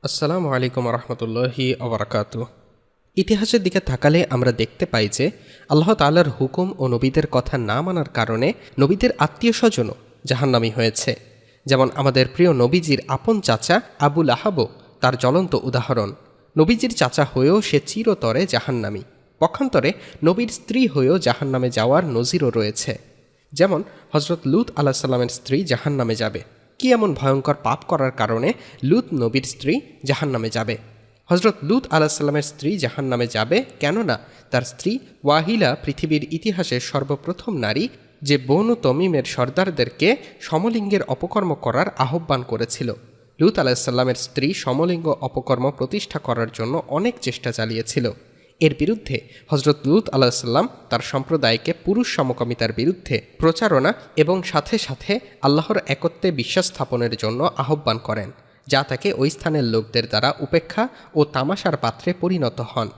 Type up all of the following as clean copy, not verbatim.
আসসালামু আলাইকুম রহমতুল্লাহি আবরাকাতু। ইতিহাসের দিকে তাকালে আমরা দেখতে পাই যে আল্লাহ তাআলার হুকুম ও নবীদের কথা না মানার কারণে নবীদের আত্মীয় স্বজনও জাহান্নামী হয়েছে। যেমন আমাদের প্রিয় নবীজির আপন চাচা আবু লাহাবও তার জ্বলন্ত উদাহরণ। নবীজির চাচা হয়েও সে চিরতরে জাহান্নামী। পক্ষান্তরে নবীর স্ত্রী হয়েও জাহান্নামে যাওয়ার নজিরও রয়েছে। যেমন হজরত লূত আলাইহিস সালামের স্ত্রী জাহান্নামে যাবে। কি এমন ভয়ঙ্কর পাপ করার কারণে লূত নবীর স্ত্রী জাহান্নামে যাবে? হজরত লূত আলাইহিস সালামের স্ত্রী জাহান্নামে যাবে কেননা তার স্ত্রী ওয়াহিলা পৃথিবীর ইতিহাসের সর্বপ্রথম নারী, যে বনু তমিমের সর্দারদেরকে সমলিঙ্গের অপকর্ম করার আহ্বান করেছিল। লূত আলাইহিস সালামের স্ত্রী সমলিঙ্গ অপকর্ম প্রতিষ্ঠা করার জন্য অনেক চেষ্টা চালিয়েছিল। এর বিরুদ্ধে হজরত লূত আলাইহিস সালাম তার সম্প্রদায়কে পুরুষ সমকামিতার বিরুদ্ধে প্রচারণা এবং সাথে সাথে আল্লাহর একত্বে বিশ্বাস স্থাপনের জন্য আহ্বান করেন, যা তাকে ওই স্থানের লোকদের দ্বারা উপেক্ষা ও তামাশার পাত্রে পরিণত হন।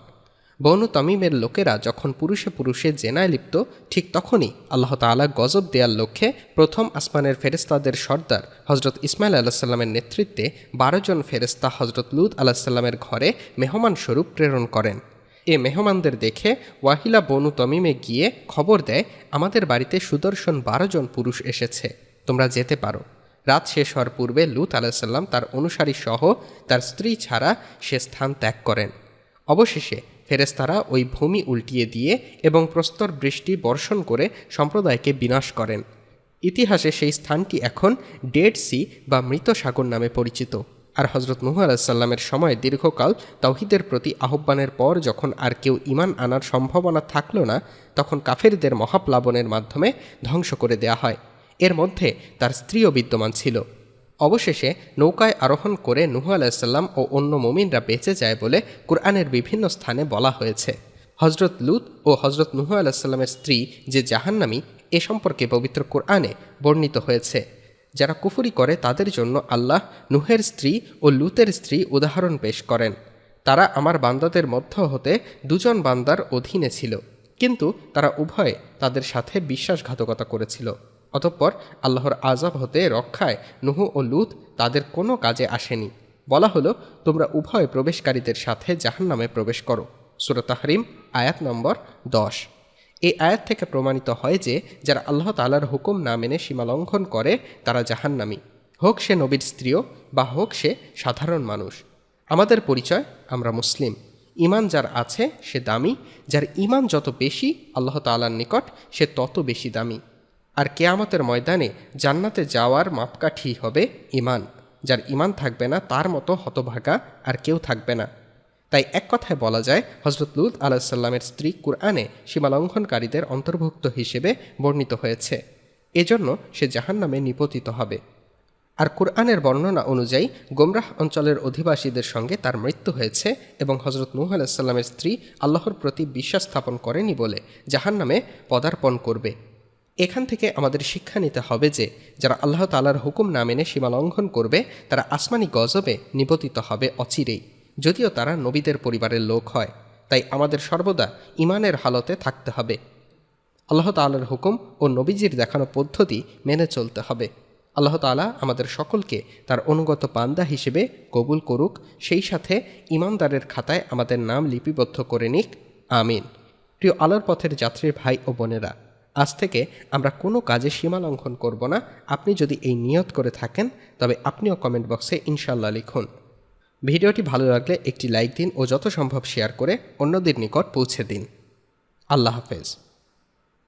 বনু তমিমের লোকেরা যখন পুরুষে পুরুষে জেনায় লিপ্ত, ঠিক তখনই আল্লাহ তাআলা গজব দেওয়ার লক্ষ্যে প্রথম আসমানের ফেরেশতাদের সর্দার হজরত ইসমাইল আলাইহিস সালামের নেতৃত্বে 12 জন ফেরেশতা হজরত লূত আলাইহিস সালামের ঘরে মেহমান স্বরূপ প্রেরণ করেন। এ মেহমানদের দেখে ওয়াহিলা বনু তমিমে গিয়ে খবর দেয়, আমাদের বাড়িতে সুদর্শন 12 জন পুরুষ এসেছে, তোমরা যেতে পারো। রাত শেষ হওয়ার পূর্বে লূত আলাইহিস সালাম তার অনুসারী সহ তার স্ত্রী ছাড়া সে স্থান ত্যাগ করেন। অবশেষে ফেরেশতারা ওই ভূমি উল্টিয়ে দিয়ে এবং প্রস্তর বৃষ্টি বর্ষণ করে সম্প্রদায়কে বিনাশ করেন। ইতিহাসে সেই স্থানটি এখন ডেড সি বা মৃত সাগর নামে পরিচিত। আর হজরত নূহ আলাইহিস সালামের সময় দীর্ঘকাল তাওহীদের প্রতি আহ্বানের পর যখন আর কেউ ঈমান আনার সম্ভাবনা থাকল না, তখন কাফেরদের মহাপ্লাবনের মাধ্যমে ধ্বংস করে দেয়া হয়। এর মধ্যে তার স্ত্রীও বিদ্যমান ছিল। অবশেষে নৌকায় আরোহণ করে নূহ আলাইহিস সালাম ও অন্য মুমিনরা বেঁচে যায় বলে কুরআনের বিভিন্ন স্থানে বলা হয়েছে। হজরত লূত ও হজরত নূহ আলাইহিস সালামের স্ত্রী যে জাহান্নামী, এ সম্পর্কে পবিত্র কুরআনে বর্ণিত হয়েছে। যারা কুফরি করে তাদের জন্য আল্লাহ নূহের স্ত্রী ও লূতের স্ত্রী উদাহরণ পেশ করেন। তারা আমার বান্দাদের মধ্য হতে 2 জন বান্দার অধীনে ছিল, কিন্তু তারা উভয়ে তাদের সাথে বিশ্বাসঘাতকতা করেছিল। অতঃপর আল্লাহর আযাব হতে রক্ষায় নূহ ও লূত তাদের কোনো কাজে আসেনি। বলা হলো, তোমরা উভয় প্রবেশকারীদের সাথে জাহান্নামে প্রবেশ করো। সূরা তাহরিম আয়াত নম্বর 10। এই আয়াত থেকে প্রমাণিত হয় যে যারা আল্লাহ তাআলার হুকুম না মেনে সীমালঙ্ঘন করে তারা জাহান্নামী, হোক সে নবীর স্ত্রীও বা হোক সে সাধারণ মানুষ। আমাদের পরিচয়, আমরা মুসলিম। ঈমান যার আছে সে দামি, যার ঈমান যত বেশি আল্লাহ তাআলার নিকট সে তত বেশি দামি। আর কিয়ামতের ময়দানে জান্নাতে যাওয়ার মাপকাঠি হবে ঈমান। যার ঈমান থাকবে না তার মতো হতভাগা আর কেউ থাকবে না। তাই এক কথায় বলা যায়, হজরত লূত আলাইহিস সালামের স্ত্রী কুরআনে সীমালঙ্ঘনকারীদের অন্তর্ভুক্ত হিসেবে বর্ণিত হয়েছে। এজন্য সে জাহান্নামে নিপতিত হবে। আর কুরআনের বর্ণনা অনুযায়ী গোমরাহ অঞ্চলের অধিবাসীদের সঙ্গে তার মৃত্যু হয়েছে এবং হজরত নূহ আলাইহিস সালামের স্ত্রী আল্লাহর প্রতি বিশ্বাস স্থাপন করেনি বলে জাহান্নামে পদার্পণ করবে। এখান থেকে আমাদের শিক্ষা নিতে হবে যে যারা আল্লাহ তাআলার হুকুম না মেনে সীমালঙ্ঘন করবে তারা আসমানি গজবে নিপতিত হবে অচিরেই, যদিও তারা নবীদের পরিবারের লোক হয়। তাই আমাদের সর্বদা ঈমানের হালতে থাকতে হবে। আল্লাহ তাআলার হুকুম ও নবীজির দেখানো পদ্ধতি মেনে চলতে হবে। আল্লাহ তাআলা আমাদের সকলকে তার অনুগত বান্দা হিসেবে কবুল করুক, সেই সাথে ঈমানদারের খাতায় আমাদের নাম লিপিবদ্ধ করে নিক, আমিন। প্রিয় আলোর পথের যাত্রীর ভাই ও বোনেরা, আজ থেকে আমরা কোনো কাজে সীমা লঙ্ঘন করব না। আপনি যদি এই নিয়ত করে থাকেন তবে আপনিও কমেন্ট বক্সে ইনশাআল্লাহ লিখুন। ভিডিওটি ভালো লাগলে একটি লাইক দিন ও যত সম্ভব শেয়ার করে অন্যদের নিকট পৌঁছে দিন। আল্লাহ হাফেজ।